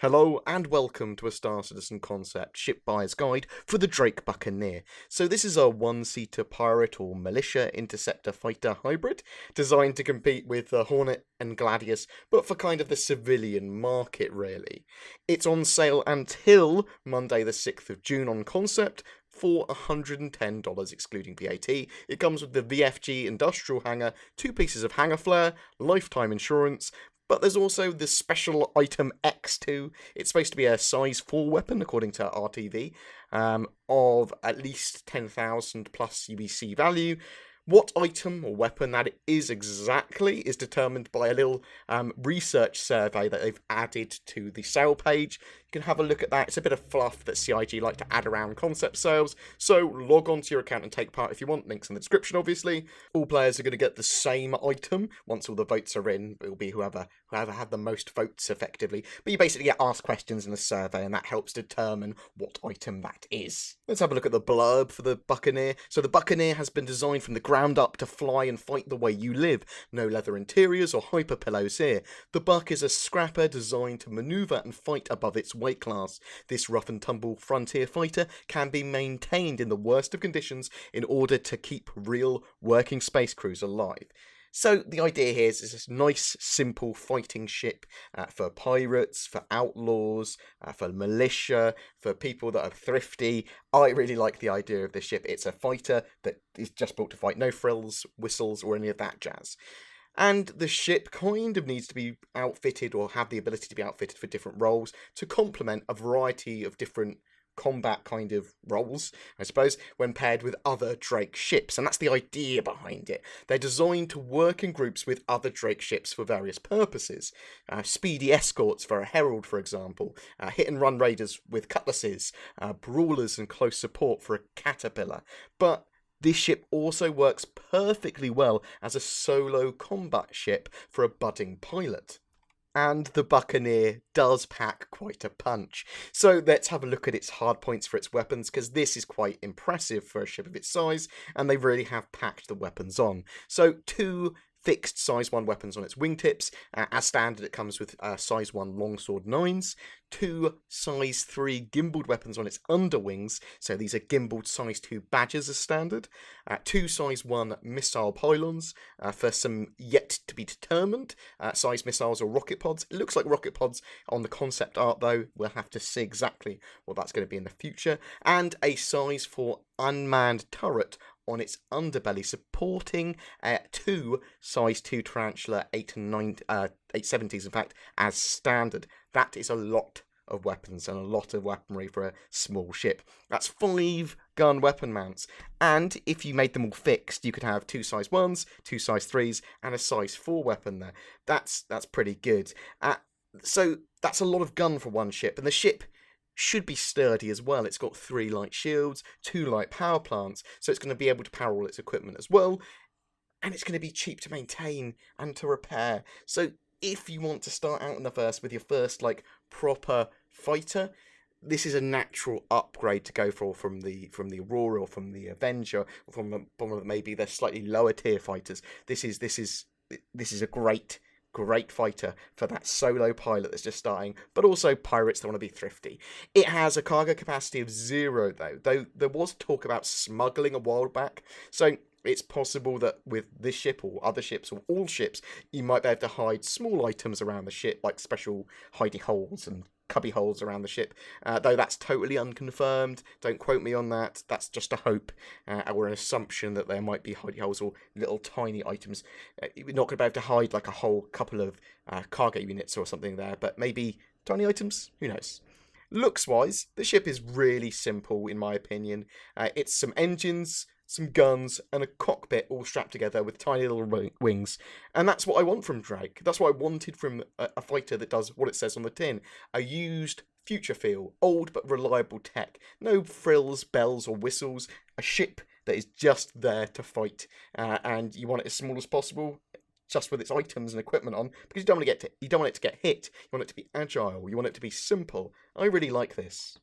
Hello and welcome to a Star Citizen concept ship buyer's guide for the Drake Buccaneer. So this is a one-seater pirate or Militia Interceptor fighter hybrid designed to compete with the Hornet and Gladius, but for kind of the civilian market really. It's on sale until Monday the 6th of June on concept for $110 excluding VAT. It comes with the VFG industrial hangar, 2 pieces of hangar flare, lifetime insurance, but there's also the special item X2. It's supposed to be a size 4 weapon, according to RTV, of at least 10,000 plus UBC value. What item or weapon that it is exactly is determined by a little research survey that they've added to the sale page. You can have a look at that. It's a bit of fluff that CIG like to add around concept sales, so log on to your account and take part if you want. Links in the description, obviously. All players are going to get the same item once all the votes are in. It will be whoever had the most votes, effectively. But you basically get asked questions in the survey, and that helps determine what item that is. Let's have a look at the blurb for the Buccaneer. So the Buccaneer has been designed from the ground up to fly and fight the way you live. No leather interiors or hyper pillows here. The Buck is a scrapper designed to maneuver and fight above its weight class. This rough and tumble frontier fighter can be maintained in the worst of conditions in order to keep real working space crews alive. So the idea here is this nice, simple fighting ship for pirates, for outlaws, for militia, for people that are thrifty. I really like the idea of this ship. It's a fighter that is just built to fight. No frills, whistles, or any of that jazz. And the ship kind of needs to be outfitted or have the ability to be outfitted for different roles to complement a variety of different combat kind of roles, I suppose, when paired with other Drake ships. And that's the idea behind it. They're designed to work in groups with other Drake ships for various purposes. Speedy escorts for a Herald, for example. Hit-and-run raiders with cutlasses. Brawlers and close support for a Caterpillar. But this ship also works perfectly well as a solo combat ship for a budding pilot. And the Buccaneer does pack quite a punch. So let's have a look at its hard points for its weapons, because this is quite impressive for a ship of its size, and they really have packed the weapons on. So 2 fixed size 1 weapons on its wingtips. As standard, it comes with size 1 longsword 9s, 2 size 3 gimbaled weapons on its underwings, so these are gimbaled size 2 badges as standard, 2 size 1 missile pylons for some yet to be determined size missiles or rocket pods. It looks like rocket pods on the concept art though. We'll have to see exactly what that's going to be in the future. And a size 4 unmanned turret on its underbelly, supporting 2 size 2 Tarantula 870s, in fact, as standard. That is a lot of weapons and a lot of weaponry for a small ship. That's 5 gun weapon mounts, and if you made them all fixed, you could have 2 size 1s, 2 size 3s, and a size 4 weapon there. That's pretty good. So that's a lot of gun for one ship, and the ship should be sturdy as well. It's got 3 light shields, 2 light power plants, so it's going to be able to power all its equipment as well, and it's going to be cheap to maintain and to repair. So if you want to start out in the first with your first proper fighter, this is a natural upgrade to go for from the Aurora or from the Avenger or from maybe the slightly lower tier fighters. This is a great fighter for that solo pilot that's just starting, but also pirates that want to be thrifty. It has a cargo capacity of 0 though there was talk about smuggling a while back, so it's possible that with this ship or other ships or all ships, you might be able to hide small items around the ship, like special hidey holes and cubby holes around the ship, though that's totally unconfirmed. Don't quote me on that. That's just a hope or an assumption that there might be hidey holes or little tiny items. You're not going to be able to hide like a whole couple of cargo units or something there, but maybe tiny items. Who knows? Looks-wise, the ship is really simple in my opinion. It's some engines, some guns, and a cockpit all strapped together with tiny little wings. And that's what I want from Drake. That's what I wanted from a fighter that does what it says on the tin. A used future feel, old but reliable tech. No frills, bells, or whistles. A ship that is just there to fight. And you want it as small as possible, just with its items and equipment on, because you don't want it to get hit. You want it to be agile. You want it to be simple. I really like this.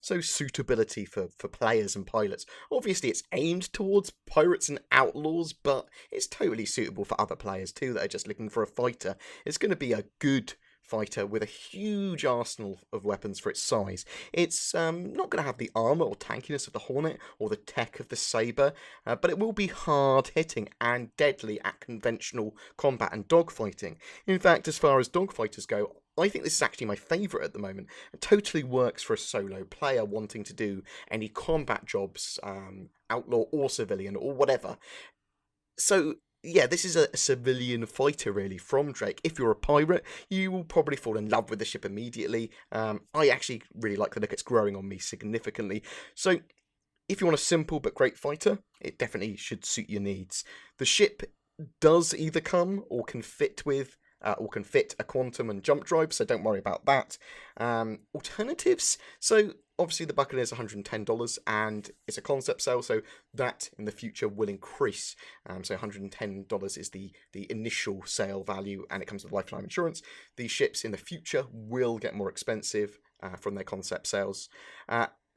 So suitability for players and pilots. Obviously it's aimed towards pirates and outlaws, but it's totally suitable for other players too that are just looking for a fighter. It's going to be a good fighter with a huge arsenal of weapons for its size. It's not going to have the armor or tankiness of the Hornet or the tech of the Saber, but it will be hard hitting and deadly at conventional combat and dogfighting. In fact, as far as dogfighters go, I think this is actually my favourite at the moment. It totally works for a solo player wanting to do any combat jobs, outlaw or civilian or whatever. So yeah, this is a civilian fighter really from Drake. If you're a pirate, you will probably fall in love with the ship immediately. I actually really like the look. It's growing on me significantly. So if you want a simple but great fighter, it definitely should suit your needs. The ship does either come or can fit a quantum and jump drive, so don't worry about that. Alternatives, so obviously the Buccaneer is $110 and it's a concept sale, so that in the future will increase. So $110 is the initial sale value, and it comes with lifetime insurance. These ships in the future will get more expensive from their concept sales.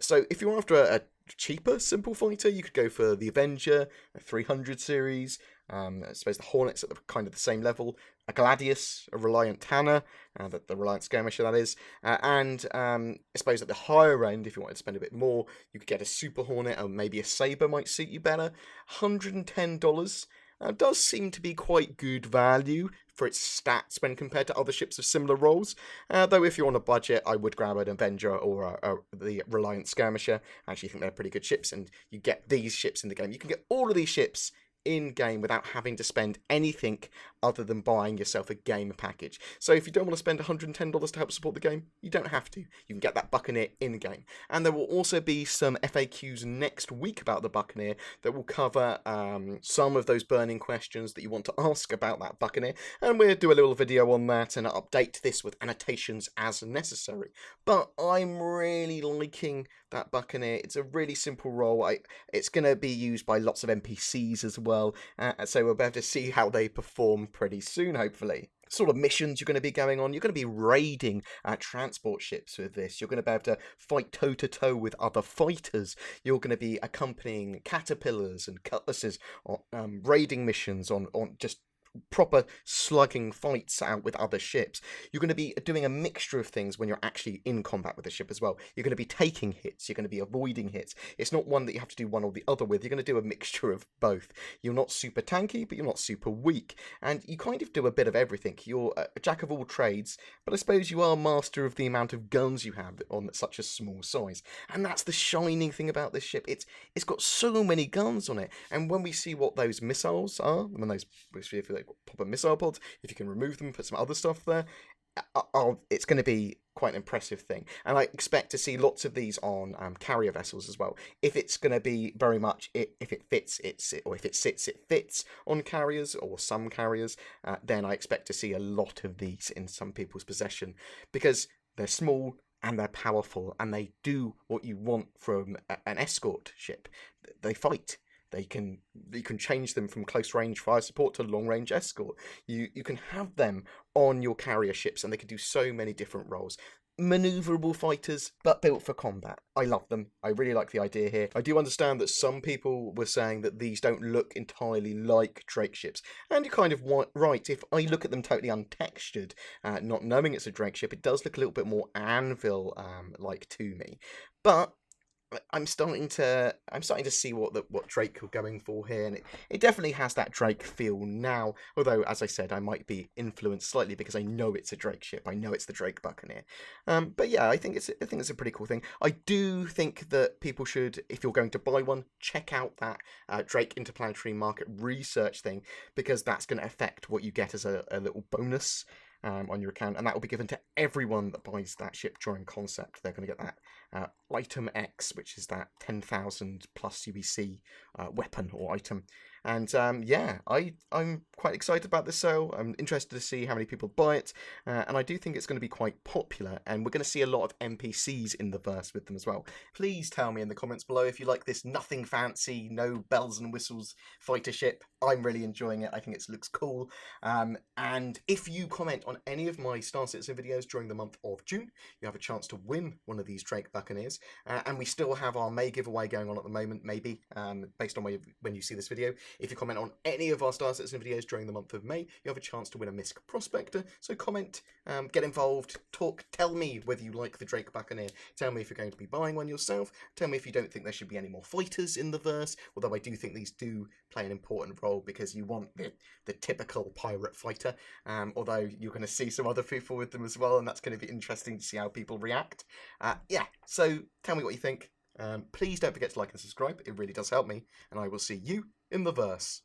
So if you're after a cheaper, simple fighter, you could go for the Avenger, a 300 series. I suppose the Hornets at kind of the same level. A Gladius, a Reliant Tanner, the Reliant Skirmisher that is. And I suppose at the higher end, if you wanted to spend a bit more, you could get a Super Hornet or maybe a Saber might suit you better. $110 does seem to be quite good value for its stats when compared to other ships of similar roles. Though if you're on a budget, I would grab an Avenger or the Reliant Skirmisher. I actually think they're pretty good ships, and you get these ships in the game. You can get all of these ships in game without having to spend anything other than buying yourself a game package. So if you don't want to spend $110 to help support the game, you don't have to. You can get that Buccaneer in game. And there will also be some FAQs next week about the Buccaneer that will cover some of those burning questions that you want to ask about that Buccaneer, and we'll do a little video on that and update this with annotations as necessary. But I'm really liking that Buccaneer. It's a really simple role. It's going to be used by lots of NPCs as well, so we'll be able to see how they perform pretty soon, hopefully. Sort of missions you're going to be going on. You're going to be raiding transport ships with this. You're going to be able to fight toe-to-toe with other fighters. You're going to be accompanying caterpillars and cutlasses on raiding missions on just proper slugging fights out with other ships. You're going to be doing a mixture of things when you're actually in combat with the ship as well. You're going to be taking hits, you're going to be avoiding hits. It's not one that you have to do one or the other with. You're going to do a mixture of both. You're not super tanky, but you're not super weak, and you kind of do a bit of everything. You're a jack of all trades, but I suppose you are master of the amount of guns you have on such a small size. And that's the shining thing about this ship. It's got so many guns on it, and when we see what those missiles are, when those, if you like, pop a missile pods, if you can remove them, put some other stuff there, it's going to be quite an impressive thing. And I expect to see lots of these on carrier vessels as well. If it's going to be very much, if it fits, or if it sits, it fits on carriers or some carriers, then I expect to see a lot of these in some people's possession, because they're small and they're powerful and they do what you want from an escort ship. They fight. You can change them from close range fire support to long range escort. You can have them on your carrier ships, and they can do so many different roles. Maneuverable fighters, but built for combat. I love them. I really like the idea here. I do understand that some people were saying that these don't look entirely like Drake ships, and you're kind of right. If I look at them totally untextured, not knowing it's a Drake ship, it does look a little bit more Anvil like to me. But I'm starting to see what Drake are going for here, and it definitely has that Drake feel now. Although, as I said, I might be influenced slightly because I know it's a Drake ship. I know it's the Drake Buccaneer. But yeah, I think it's a pretty cool thing. I do think that people should, if you're going to buy one, check out that Drake Interplanetary Market Research thing, because that's going to affect what you get as a little bonus on your account, and that will be given to everyone that buys that ship during concept. They're going to get that item X, which is that 10,000 plus UBC weapon or item. And yeah, I'm quite excited about this sale. I'm interested to see how many people buy it, and I do think it's going to be quite popular, and we're going to see a lot of NPCs in the verse with them as well. Please tell me in the comments below if you like this nothing fancy, no bells and whistles fighter ship. I'm really enjoying it. I think it looks cool. And if you comment on any of my Star Citizen videos during the month of June, you have a chance to win one of these Drake Buccaneers. And we still have our May giveaway going on at the moment, maybe, based on when you see this video. If you comment on any of our Star Citizen videos during the month of May, you have a chance to win a MISC Prospector. So comment, get involved, talk, tell me whether you like the Drake Buccaneer. Tell me if you're going to be buying one yourself. Tell me if you don't think there should be any more fighters in the verse, although I do think these do play an important role because you want the typical pirate fighter, although you're going to see some other people with them as well, and that's going to be interesting to see how people react. Yeah, so tell me what you think. Please don't forget to like and subscribe, it really does help me, and I will see you in the verse.